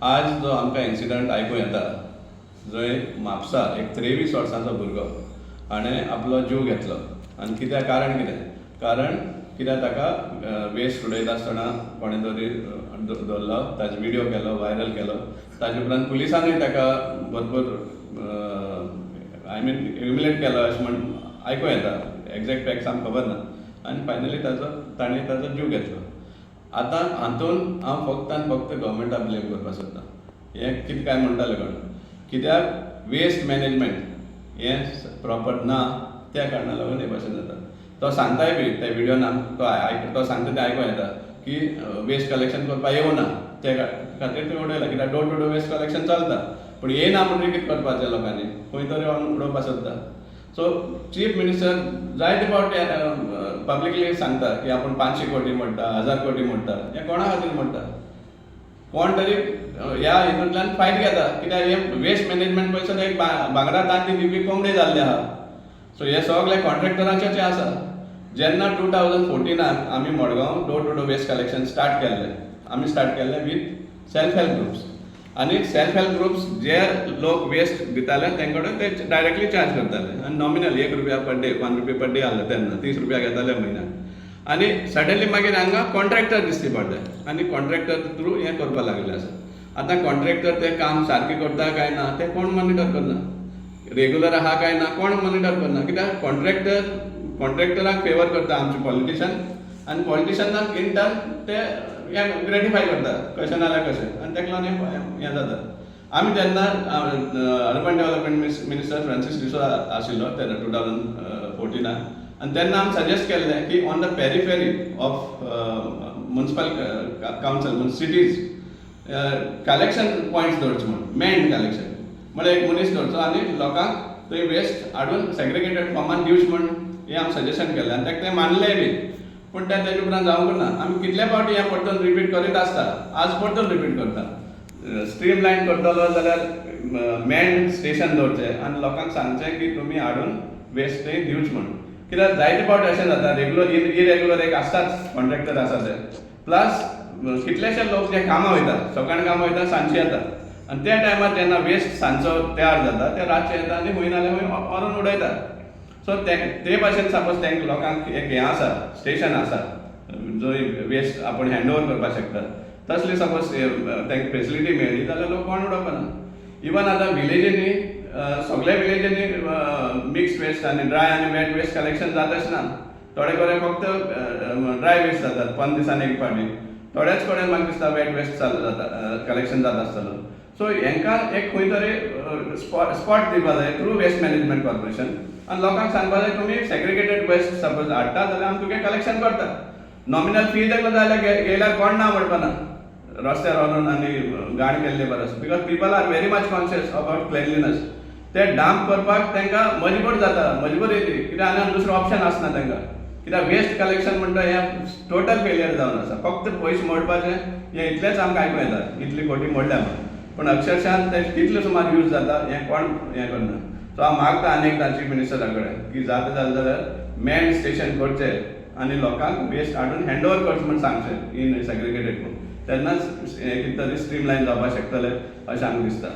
आज जो आमकां इन्सिडंट आयकूं येता, जंय म्हापसा एक 23 वर्सांचो भुरगो हाणें आपलो जीव घेतलो. आनी कित्याक कारण कितें? कारण कित्याक ताका वेस्ट उडयता आसतना कोणें तरी धरलो, ताजो व्हिडियो केलो, व्हायरल केलो. ताजे उपरांत पुलिसांनी ताका भरपूर ह्युमिलेट केलो अशें म्हण आयकूं येता. एक्झॅक्ट फॅक्ट्स आमकां खबर ना. आनी फायनली ताणें ताजो जीव घेतलो. आतां हातूंत हांव फक्त आनी फक्त गव्हर्मेंटाक ब्लेम करपाक सोदता. हें कितें काय म्हणटाले कोण? कित्याक वेस्ट मॅनेजमेंट हें प्रॉपर ना, त्या कारणाक लागून हे भाशेन जाता. तो सांगताय बी त्या व्हिडियोन तो सांगता तें आयकूं येता की वेस्ट कलेक्शन करपाक येवना, त्या खातीर थंय उडयला. कित्याक door to door waste collection चलता, पूण येना म्हणटरी कितें करपाचें लोकांनी? खंय तरी उडोवपाक सोदता. सो चीफ मिनिस्टर जायते फावटी पब्लिकली सांगता की आपूण 500 कोटी मोडटा, 1000 कोटी मोडटा. हें कोणा खातीर मोडटा? कोण तरी ह्या हितूंतल्यान फायट घेता. कित्याक हें वेस्ट मॅनेजमेंट पळयसून एक भांगरा तांती दिवपी कोंबडी जाल्ली आहा. सो हे सगळे कॉन्ट्रॅक्टरांचेच आसा. जेन्ना 2014 आमी Madgaon door to door waste collection start केल्लें, आमी स्टार्ट केल्लें वीथ सेल्फ हेल्प ग्रुप्स. आनी सेल्फ हेल्प ग्रुप्स जे लोक वेस्ट दिताले तेंकडे ते डायरेक्टली चार्ज करताले. आनी nominal ₹1 per day, ₹1 per day आहलें तेन्ना, ₹30 घेताले म्हयन्याक. आनी सडनली मागीर हांगा कॉन्ट्रॅक्टर दिसचे पडले आनी कॉन्ट्रॅक्टर थ्रू हें करपाक लागले आसा. आतां कॉन्ट्रॅक्टर तें काम सारकें करता काय ना तें कोण मॉनिटर करना. रेग्युलर आहा काय ना कोण मॉनिटर करना. कित्याक कॉन्ट्रॅक्टराक फेवर करता आमचे पॉलिटिशन, आनी पॉलिटिशनाक इन टर्न ते हें ग्रेटिफाय करता कशें नाल्यार कशें, आनी तेका लागून हें जाता. आमी जेन्ना urban development minister Francis D'Souza आशिल्लो तेन्ना 2014 आनी तेन्ना आमी सजेस्ट केल्लें की on the periphery of municipal council cities collection points दवरचे म्हणून, मेन कलेक्शन म्हळ्यार एक मनीस दवरचो आनी लोकांक थंय वेस्ट हाडून सेग्रिगेटेड फॉर्मान दिवचे म्हणून हें आमी सजेशन केल्लें. आनी तेका तें मानलेंय बी. पूण तें तेजे उपरांत जावंक ना. आमी कितले फावटी हें परतून रिपीट करीत आसता, आज परतून रिपीट करता. स्ट्रीम लायन करतलो जाल्यार मेन स्टेशन दवरचें आनी लोकांक सांगचें की तुमी हाडून वेस्ट थंय दिवचे म्हणून. कित्याक जायते फावटी अशें जाता, इरेग्युलर एक आसताच कॉन्ट्रॅक्टर आसा ते. प्लस कितलेशे लोक जे कामां वयता, सकाळीं कामां वयता, सांजचे येता. आनी त्या टायमार जेन्ना वेस्ट सांजचो तयार जाता ते रातचे येता आनी खंय नाल्यार खंय व्हरून उडयता. सो ते भाशेन सपोज तेंक लोकांक एक हें आसा, स्टेशन आसा जंय वेस्ट आपूण हँड ओवर करपाक शकता, तसली सपोज तेंक फेसिलिटी मेळ्ळी जाल्यार लोक कोण उडोवपाना. इवन आतां विलेजींनी सगळ्या विलेजींनी मिक्स वेस्ट आनी ड्राय आनी वेट वेस्ट कलेक्शन जाता अशें ना. थोडे कडेन फक्त ड्राय वेस्ट जातात 5 दिसांनी एक फावटी. थोड्याच कडेन म्हाका दिसता वेट वेस्ट जाता कलेक्शन जाता आसतलो. सो हांकां एक खंय तरी स्पॉट दिवपा जाय थ्रू वेस्ट मॅनेजमेंट कॉर्पोरेशन. आनी लोकांक सांगपा जाय तुमी सेग्रिगेटेड वेस्ट सपोज हाडटा जाल्यार आमी तुगे कलेक्शन करता. नॉमिनल फी देखलो जाल्यार गेल्यार कोण ना म्हणपाना रस्त्यार व्हरून आनी घाण केल्ले परस. Because people are very much conscious about cleanliness. ते डांप करपाक तांकां मजबूर जाता, मजबूर येती. कित्याक आनी दुसरो ऑप्शन आसना तांकां. कित्याक वेस्ट कलेक्शन म्हणटा हें टोटल फेलियर जावन आसा. फक्त पयशे मोडपाचें हें इतलेंच आमकां आयकूं येता, इतली कोटी मोडल्या म्हणून. पूण अक्षरशान ते कितले सुमार यूज जाता हें कोण हें करना. सो हांव मागता आनीक चीफ मिनिस्टरा कडेन की जाता जाल्यार मेन स्टेशन करचें आनी लोकांक वेस्ट हाडून हँड ओवर करचें म्हूण सांगचें इन सेग्रिगेटेड करून. तेन्नाच कितें तरी स्ट्रीम लायन जावपाक शकतलें अशें आमकां दिसता.